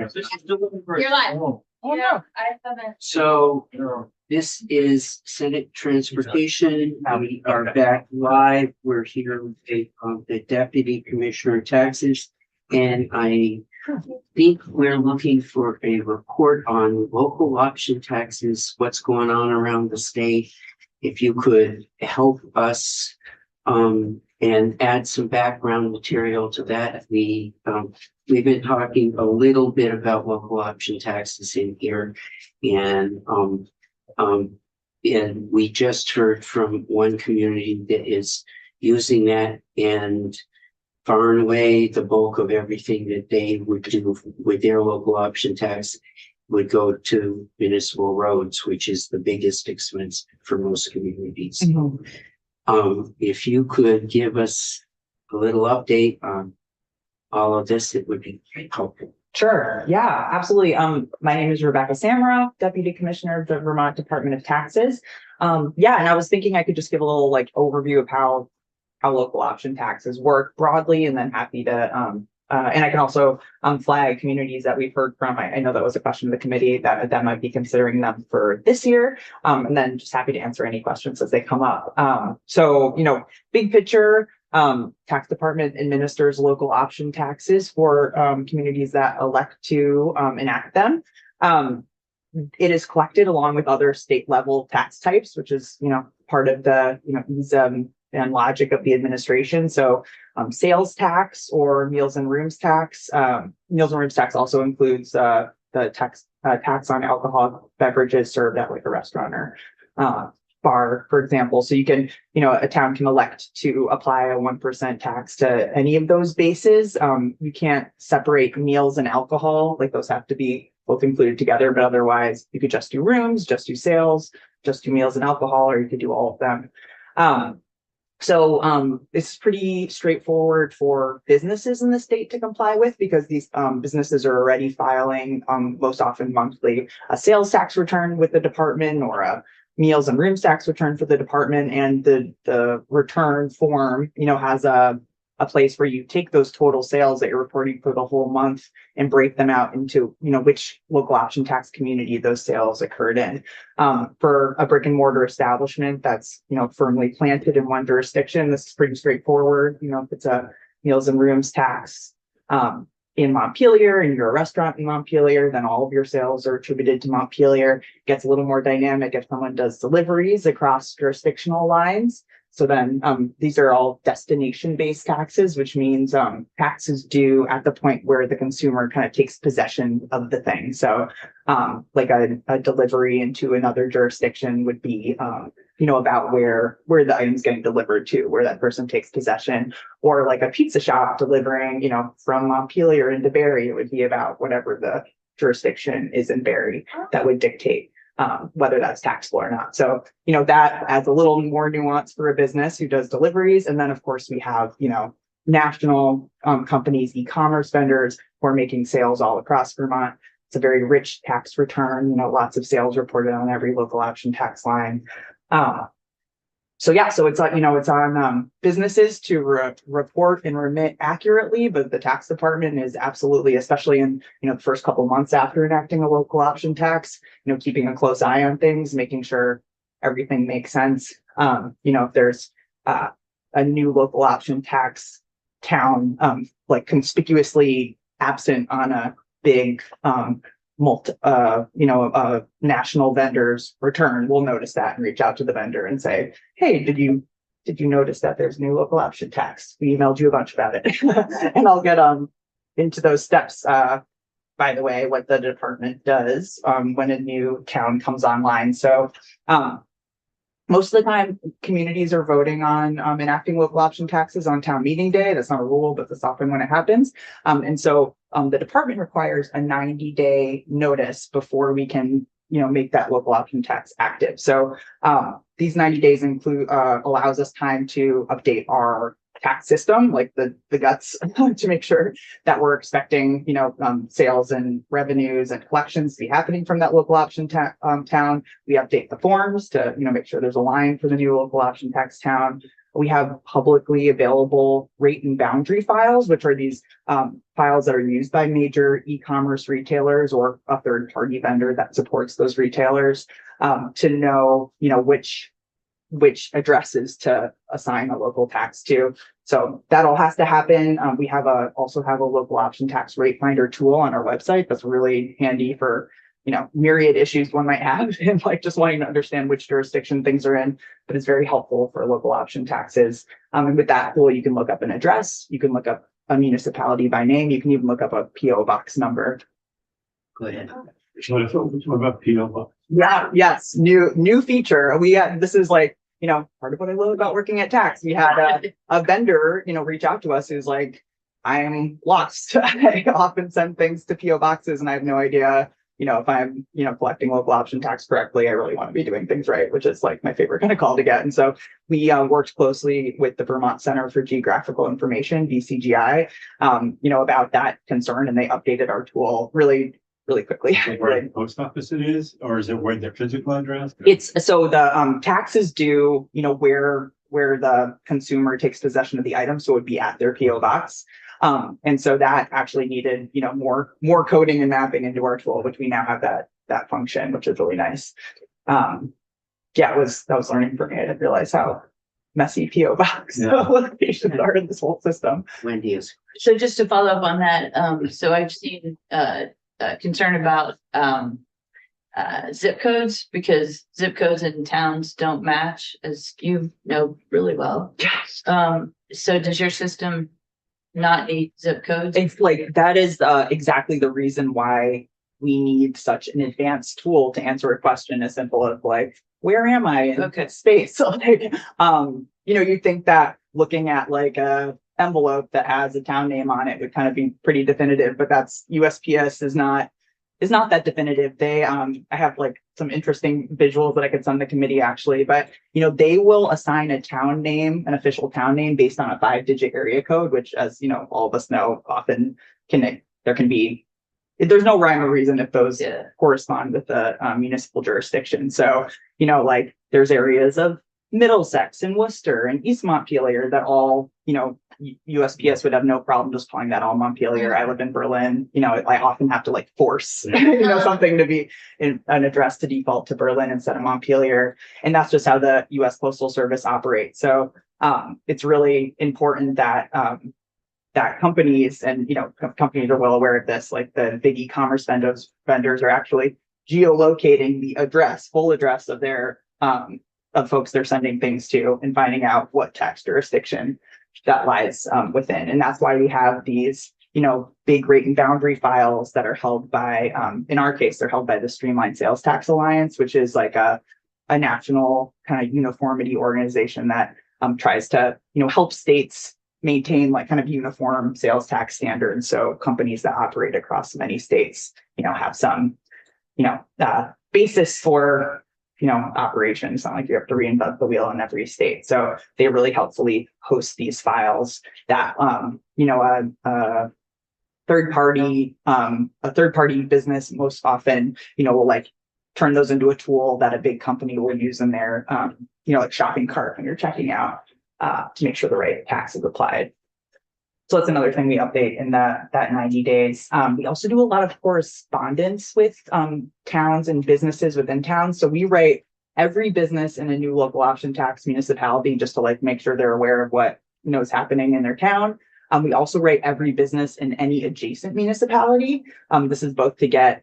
You're live. Oh, Yeah, I haven't. So no. this is Senate Transportation. We are back live. We're here with the Deputy Commissioner of Taxes. And I think we're looking for a report on local option taxes, what's going on around the state. If you could help us and add some background material to that. We've been talking a little bit about local option taxes in here, and we just heard from one community that is using that, and far and away the bulk of everything that they would do with their local option tax would go to municipal roads, which is the biggest expense for most communities. Mm-hmm. If you could give us a little update on all of this, it would be helpful. Sure. Yeah, absolutely. My name is Rebecca Samra, Deputy Commissioner of the Vermont Department of Taxes. Yeah, and I was thinking I could just give a little overview of how local option taxes work broadly, and then happy to and I can also flag communities that we've heard from. I know that was a question of the committee that might be considering them for this year, and then just happy to answer any questions as they come up. So, big picture, tax department administers local option taxes for communities that elect to enact them. It is collected along with other state level tax types, which is part of the ease and logic of the administration. So sales tax or meals and rooms tax. Meals and rooms tax also includes the tax on alcoholic beverages served at like a restaurant or bar, for example. So you can, a town can elect to apply a 1% tax to any of those bases. You can't separate meals and alcohol, like those have to be both included together, but otherwise you could just do rooms, just do sales, just do meals and alcohol, or you could do all of them. So it's pretty straightforward for businesses in the state to comply with, because these businesses are already filing most often monthly a sales tax return with the department, or a meals and rooms tax return for the department. And the return form, has a place where you take those total sales that you're reporting for the whole month and break them out into, which local option tax community those sales occurred in. For a brick and mortar establishment that's, firmly planted in one jurisdiction, this is pretty straightforward. If it's a meals and rooms tax in Montpelier and you're a restaurant in Montpelier, then all of your sales are attributed to Montpelier. It gets a little more dynamic if someone does deliveries across jurisdictional lines. So then these are all destination-based taxes, which means taxes due at the point where the consumer kind of takes possession of the thing. So like a delivery into another jurisdiction would be, about where the item's getting delivered to, where that person takes possession. Or like a pizza shop delivering, from Montpelier into Barrie, it would be about whatever the jurisdiction is in Barrie that would dictate whether that's taxable or not. So, that adds a little more nuance for a business who does deliveries. And then, of course, we have, national companies, e-commerce vendors who are making sales all across Vermont. It's a very rich tax return, lots of sales reported on every local option tax line. So it's on, it's on businesses to report and remit accurately, but the tax department is absolutely, especially in, the first couple months after enacting a local option tax, keeping a close eye on things, making sure everything makes sense. If there's a new local option tax town, like conspicuously absent on a big national vendor's return, we'll notice that and reach out to the vendor and say, hey, did you notice that there's new local option tax? We emailed you a bunch about it. And I'll get into those steps. By the way, what the department does when a new town comes online. So most of the time, communities are voting on enacting local option taxes on town meeting day. That's not a rule, but that's often when it happens. And so the department requires a 90-day notice before we can, make that local option tax active. So these 90 days allows us time to update our tax system, like the guts, to make sure that we're expecting, sales and revenues and collections to be happening from that local option town. We update the forms to, make sure there's a line for the new local option tax town. We have publicly available rate and boundary files, which are these files that are used by major e-commerce retailers or a third-party vendor that supports those retailers to know, which addresses to assign a local tax to. So that all has to happen. We also have a local option tax rate finder tool on our website that's really handy for myriad issues one might have and like just wanting to understand which jurisdiction things are in, but it's very helpful for local option taxes. And with that tool, you can look up an address, you can look up a municipality by name, you can even look up a PO box number. Go ahead. What about PO box? Yeah, yes, new feature. This is like, part of what I love about working at tax. We had a vendor, reach out to us who's like, I'm lost. I often send things to PO boxes and I have no idea, if I'm, collecting local option tax correctly. I really want to be doing things right, which is like my favorite kind of call to get. And so we worked closely with the Vermont Center for Geographical Information, VCGI, about that concern, and they updated our tool really quickly. Where the post office it is, or is it where their physical address? It's so the taxes due, where the consumer takes possession of the item, so it would be at their PO box. And so that actually needed, more coding and mapping into our tool, which we now have that function, which is really nice. That was learning for me. I didn't realize how messy PO box locations are in this whole system. Wendy is. So just to follow up on that, so I've seen concern about zip codes, because zip codes in towns don't match, as you know really well. Yes. So does your system not need zip codes? It's like that is exactly the reason why we need such an advanced tool to answer a question as simple as like, where am I in space? So like, you think that looking at like a envelope that has a town name on it would kind of be pretty definitive, but that's USPS is not that definitive. They I have like some interesting visuals that I could send the committee actually, but they will assign a town name, an official town name based on a 5-digit area code, which, as all of us know, often there's no rhyme or reason if those correspond with the municipal jurisdiction. So like there's areas of Middlesex and Worcester and East Montpelier that all USPS would have no problem just calling that all Montpelier. I live in Berlin. I often have to like force, something to be in an address to default to Berlin instead of Montpelier. And that's just how the US Postal Service operates. So it's really important that that companies and, companies are well aware of this, like the big e-commerce vendors are actually geolocating the full address of their, of folks they're sending things to and finding out what tax jurisdiction that lies within. And that's why we have these, big rate and boundary files that are held by, in our case, they're held by the Streamlined Sales Tax Alliance, which is like a national kind of uniformity organization that tries to, help states maintain like kind of uniform sales tax standards. So companies that operate across many states, have some, basis for operations. It's not like you have to reinvent the wheel in every state. So they really helpfully host these files that, a third party business most often, will like turn those into a tool that a big company will use in their, like shopping cart when you're checking out to make sure the right tax is applied. So that's another thing we update in that 90 days. We also do a lot of correspondence with towns and businesses within towns. So we write every business in a new local option tax municipality just to like make sure they're aware of what is happening in their town. We also write every business in any adjacent municipality. This is both to get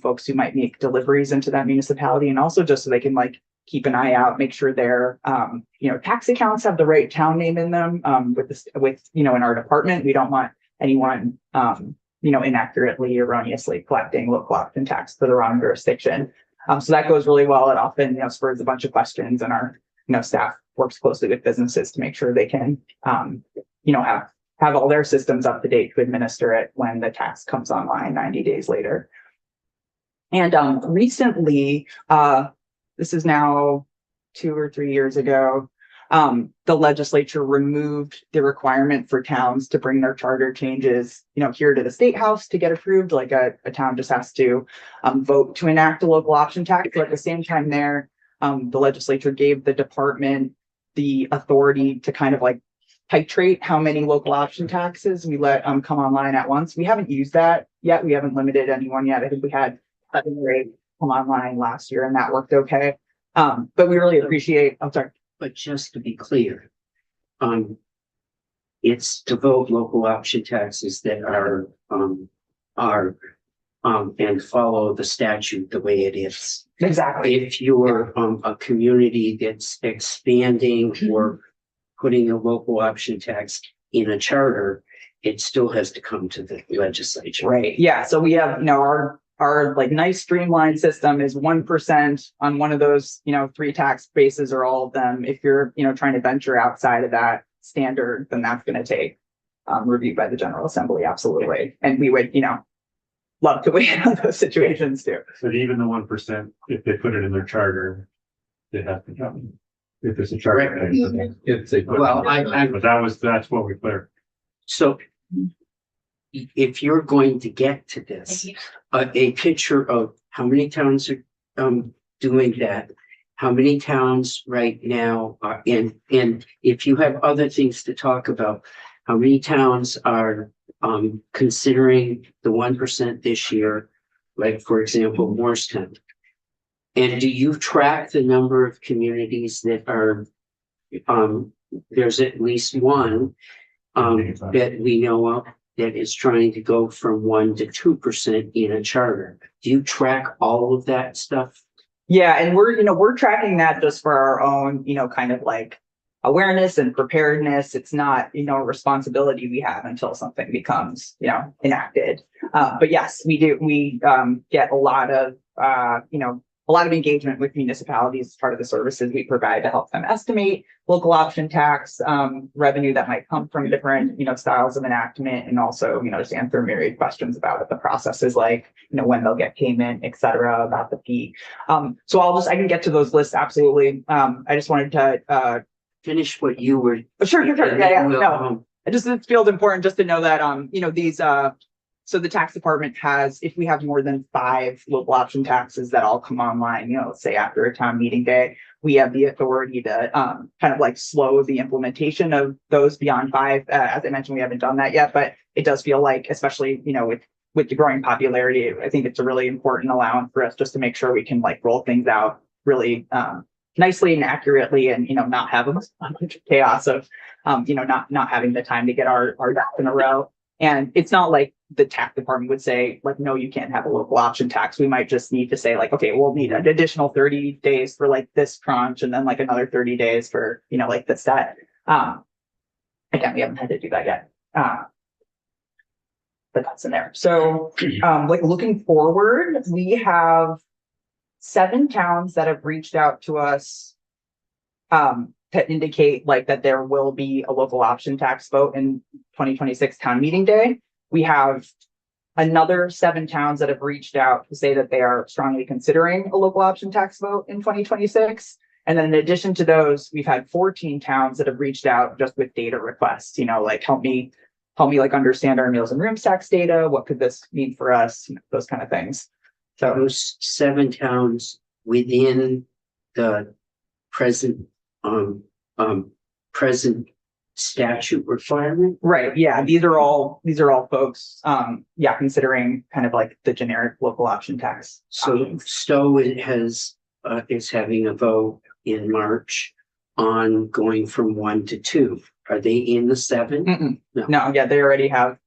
folks who might make deliveries into that municipality, and also just so they can like keep an eye out, make sure their tax accounts have the right town name in them. In our department, we don't want anyone inaccurately, erroneously collecting local option tax for the wrong jurisdiction. So that goes really well. It often spurs a bunch of questions, and our staff works closely with businesses to make sure they can have all their systems up to date to administer it when the tax comes online 90 days later. And recently, this is now 2 or 3 years ago, the legislature removed the requirement for towns to bring their charter changes, here to the State House to get approved. Like a town just has to vote to enact a local option tax. But at the same time the legislature gave the department the authority to kind of like titrate how many local option taxes we let come online at once. We haven't used that yet. We haven't limited anyone yet. I think we had 7 or 8 come online last year and that worked okay. But we really appreciate, I'm sorry. But just to be clear, it's to vote local option taxes that are and follow the statute the way it is. Exactly. If you're a community that's expanding or putting a local option tax in a charter, it still has to come to the legislature. Right. Yeah. So we have, our like nice streamlined system is 1% on one of those, 3 tax bases or all of them. If you're, trying to venture outside of that standard, then that's going to take review by the General Assembly. Absolutely. And we would, love to weigh in on those situations too. But even the 1%, if they put it in their charter, they have to come. If it's a charter. Right. thing, if they put it Well, in their charter. But that's what we cleared. So if you're going to get to this, a picture of how many towns are doing that, how many towns right now are in, and if you have other things to talk about, how many towns are considering the 1% this year, like for example, Morristown. And do you track the number of communities that are, there's at least one that we know of that is trying to go from 1 to 2% in a charter? Do you track all of that stuff? Yeah, and we're tracking that just for our own, kind of like awareness and preparedness. It's not, a responsibility we have until something becomes, enacted. But yes, we do. We get a lot of, a lot of engagement with municipalities as part of the services we provide to help them estimate local option tax revenue that might come from different, styles of enactment, and also, just answer myriad questions about what the process is like, when they'll get payment, et cetera, about the fee. So I can get to those lists. Absolutely. I just wanted to Finish what you were. Sure. Yeah. We'll, No, it feels important just to know that, these, so the tax department has, if we have more than 5 local option taxes that all come online, let's say after a town meeting day, we have the authority to kind of like slow the implementation of those beyond 5. As I mentioned, we haven't done that yet, but it does feel like, especially, with the growing popularity, I think it's a really important allowance for us just to make sure we can like roll things out really nicely and accurately, and not have a bunch of chaos of not having the time to get our ducks in a row. And it's not like the tax department would say like, no, you can't have a local option tax. We might just need to say like, okay, we'll need an additional 30 days for like this tranche, and then like another 30 days for like this set. Again, we haven't had to do that yet. But that's in there. So like looking forward, we have 7 towns that have reached out to us to indicate like that there will be a local option tax vote in 2026 town meeting day. We have another 7 towns that have reached out to say that they are strongly considering a local option tax vote in 2026. And then in addition to those, we've had 14 towns that have reached out just with data requests, like help me like understand our meals and rooms tax data. What could this mean for us? Those kind of things. So those 7 towns within the present present statute requirement. Right. Yeah. These are all folks, considering kind of like the generic local option tax. So Stowe is having a vote in March on going from 1 to 2. Are they in the 7? No. Yeah. They already have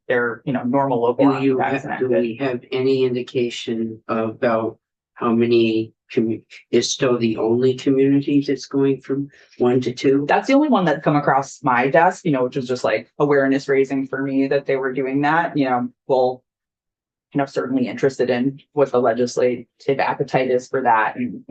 their normal local option tax. Do we have any indication about how many is Stowe the only community that's going from 1 to 2? That's the only one that's come across my desk, which was just like awareness raising for me that they were doing that. Well, certainly interested in what the legislative appetite is for that. And,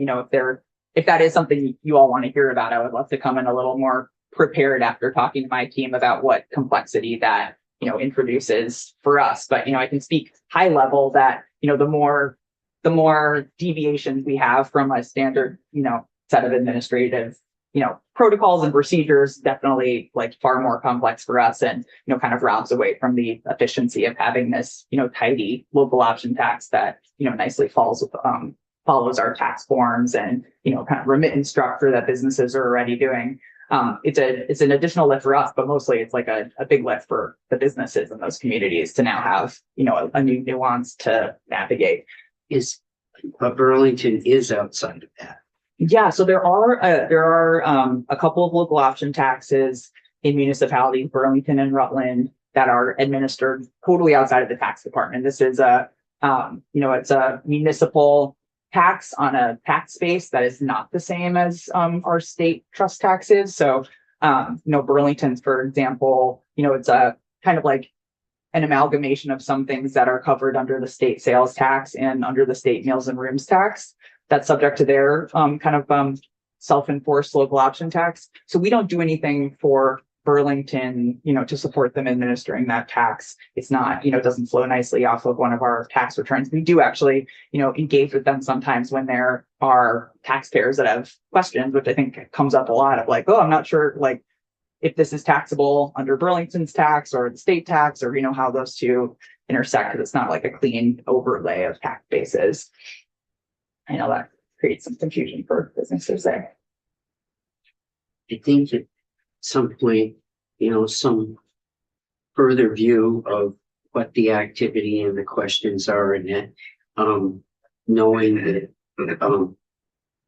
if that is something you all want to hear about, I would love to come in a little more prepared after talking to my team about what complexity that, introduces for us. But, I can speak high level that, the more deviations we have from a standard, set of administrative, protocols and procedures, definitely like far more complex for us, and, kind of robs away from the efficiency of having this, tidy local option tax that, nicely falls follows our tax forms and, kind of remittance structure that businesses are already doing. It's an additional lift for us, but mostly it's like a big lift for the businesses in those communities to now have, a new nuance to navigate. But Burlington is outside of that. Yeah, so there are a couple of local option taxes in municipalities, Burlington and Rutland, that are administered totally outside of the tax department. This is it's a municipal tax on a tax base that is not the same as our state trust taxes. So, Burlington's, for example, it's a kind of like an amalgamation of some things that are covered under the state sales tax and under the state meals and rooms tax that's subject to their self-enforced local option tax. So we don't do anything for Burlington, to support them administering that tax. It's not, it doesn't flow nicely off of one of our tax returns. We do actually, engage with them sometimes when there are taxpayers that have questions, which I think comes up a lot of like, oh, I'm not sure, like, if this is taxable under Burlington's tax or the state tax, or, how those two intersect, because it's not like a clean overlay of tax bases. I know that creates some confusion for businesses there. I think at some point, some further view of what the activity and the questions are, and that, knowing that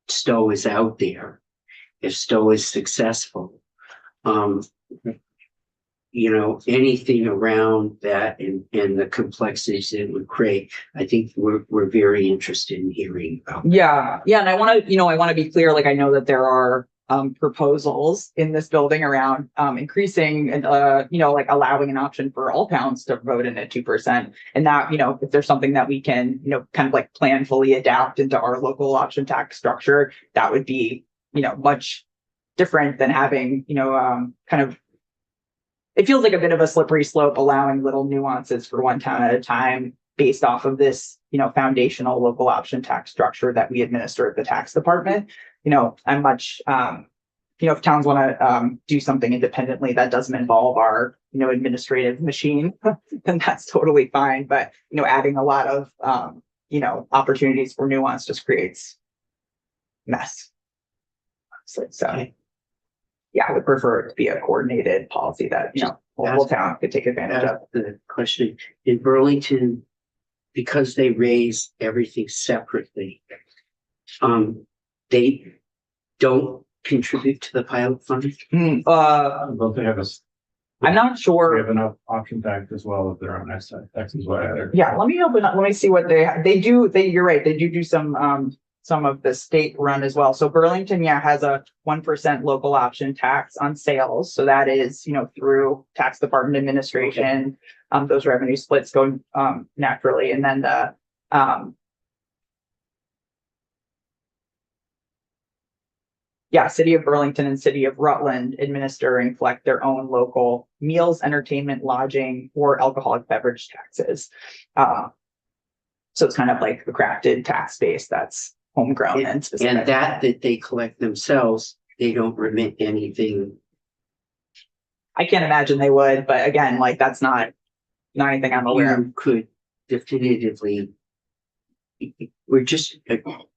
Stowe is out there, if Stowe is successful, anything around that and the complexities it would create, I think we're very interested in hearing about. Yeah. And I want to be clear. Like, I know that there are proposals in this building around increasing and like allowing an option for all towns to vote in at 2%. And that, if there's something that we can, kind of like planfully adapt into our local option tax structure, that would be, much different than having, kind of, it feels like a bit of a slippery slope, allowing little nuances for one town at a time based off of this, foundational local option tax structure that we administer at the tax department. I'm much, if towns want to do something independently that doesn't involve our, administrative machine, then that's totally fine. But, adding a lot of, opportunities for nuance just creates mess. So, yeah, I would prefer it to be a coordinated policy that, the whole town could take advantage of. The question in Burlington, because they raise everything separately, they don't contribute to the pilot fund. Don't they have I'm not they sure. have enough option tax as well as their own excise tax as well? Yeah, let me open up. Let me see what they do. You're right. They do some of the state run as well. So Burlington, has a 1% local option tax on sales. So that is, through tax department administration, those revenue splits go naturally. And then the City of Burlington and City of Rutland administer and collect their own local meals, entertainment, lodging, or alcoholic beverage taxes. So it's kind of like a crafted tax base that's homegrown and specific. And that they collect themselves, they don't remit anything. I can't imagine they would, but again, like that's not anything I'm aware of. You could definitively. We're just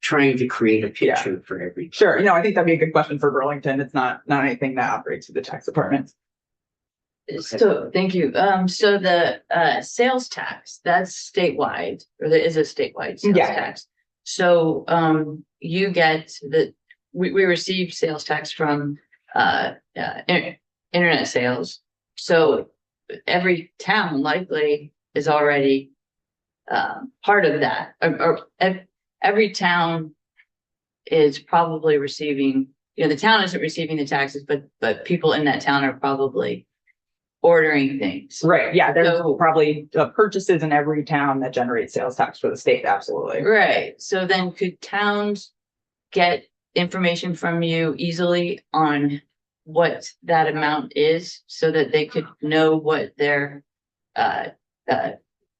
trying to create a picture for everybody. Sure, I think that'd be a good question for Burlington. It's not anything that operates through the tax department. So, thank you. So the sales tax, that's statewide, or there is a statewide sales tax. So, you get we receive sales tax from internet sales. So every town likely is already part of that, or every town is probably receiving, the town isn't receiving the taxes, but people in that town are probably ordering things. Right. Yeah. There's So- probably purchases in every town that generate sales tax for the state. Absolutely. Right. So then could towns get information from you easily on what that amount is so that they could know what their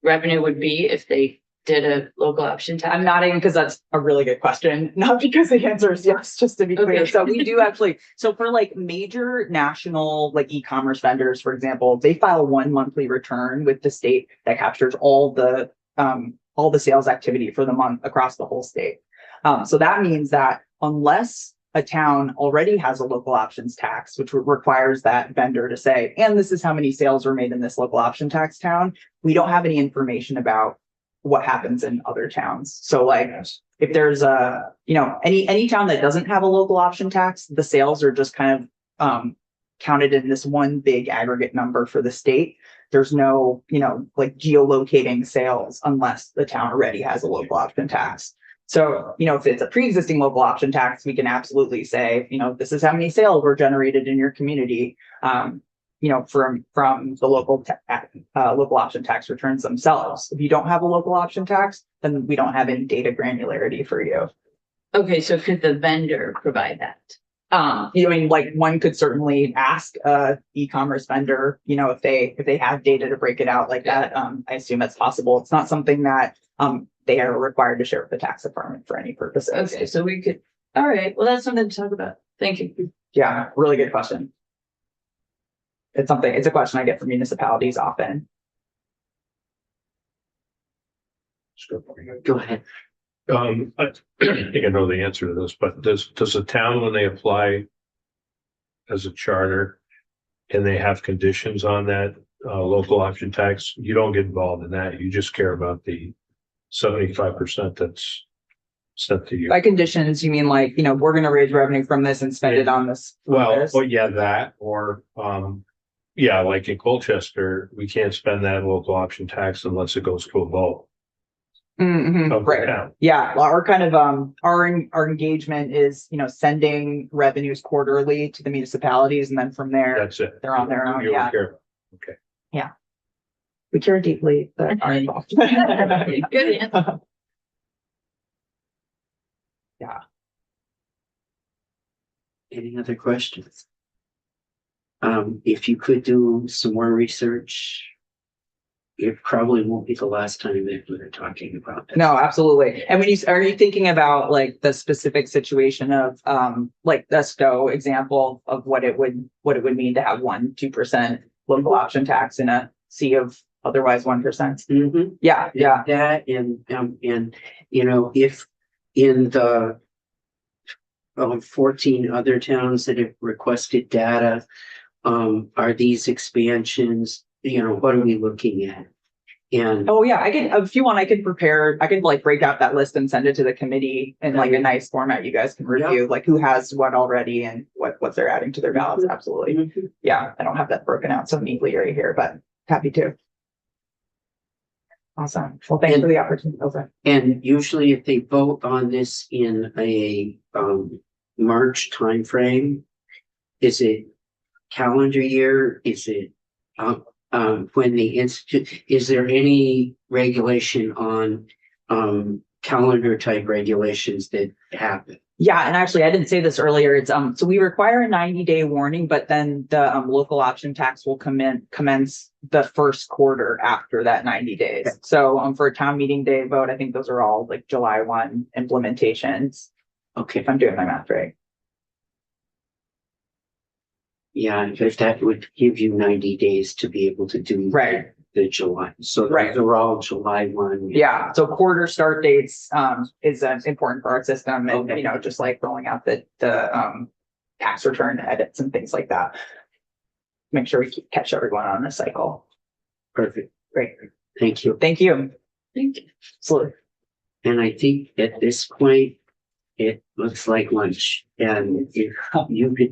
revenue would be if they did a local option tax? I'm nodding because that's a really good question, not because the answer is yes, just to be clear. Okay. So we do actually, so for like major national like e-commerce vendors, for example, they file one monthly return with the state that captures all the sales activity for the month across the whole state. So that means that unless a town already has a local options tax, which requires that vendor to say, and this is how many sales were made in this local option tax town, we don't have any information about what happens in other towns. So like, if there's a, any town that doesn't have a local option tax, the sales are just kind of counted in this one big aggregate number for the state. There's no, like geolocating sales unless the town already has a local option tax. So, if it's a pre-existing local option tax, we can absolutely say, this is how many sales were generated in your community, from the local option tax returns themselves. If you don't have a local option tax, then we don't have any data granularity for you. Okay, so could the vendor provide that? Like one could certainly ask a e-commerce vendor, if they have data to break it out like that. I assume that's possible. It's not something that they are required to share with the tax department for any purposes. Okay, so we could, all right, well, that's something to talk about. Thank you. Yeah, really good question. It's a question I get from municipalities often. Go ahead. I think I know the answer to this, but does a town, when they apply as a charter and they have conditions on that local option tax, you don't get involved in that. You just care about the 75% that's sent to you. By conditions, you mean like, we're going to raise revenue from this and spend it on this. Well, yeah, that, or, yeah, like in Colchester, we can't spend that local option tax unless it goes to a vote. Mhm, Of the right. town. Yeah, our kind of our engagement is, sending revenues quarterly to the municipalities, and then from there That's it. they're on their own. You don't Yeah, care. we care deeply, but are involved. Good answer. Any other questions? If you could do some more research, it probably won't be the last time that we're talking about this. No, absolutely. And are you thinking about like the specific situation of like the STO example of what it would mean to have 1-2% local option tax in a sea of otherwise 1%? Mhm. Yeah. That and if in the 14 other towns that have requested data, are these expansions, what are we looking at? And Oh yeah, if you want, I could like break out that list and send it to the committee in like a nice format you guys can review, like who has what already and what they're adding to their ballots. Absolutely. Mhm. Yeah, I don't have that broken out so neatly right here, but happy to. Awesome. Well, thanks for the opportunity. Okay. And usually if they vote on this in a March timeframe, is it calendar year? Is it when the institute, is there any regulation on calendar type regulations that happen? Yeah, and actually, I didn't say this earlier. It's so we require a 90-day warning, but then the local option tax will commence the first quarter after that 90 days. Okay. So for a town meeting day vote, I think those are all like July 1 implementations, Okay, if I'm doing my math right. yeah, because that would give you 90 days to be able to do Right. the July. So Right. those are all July 1. Yeah, so quarter start dates is important for our system, and Okay. just like rolling out the tax return edits and things like that. Make sure we catch everyone on the cycle. Perfect. Great. Thank you. Thank you. Thank you. Absolutely. And I think at this point, it looks like lunch. And if you could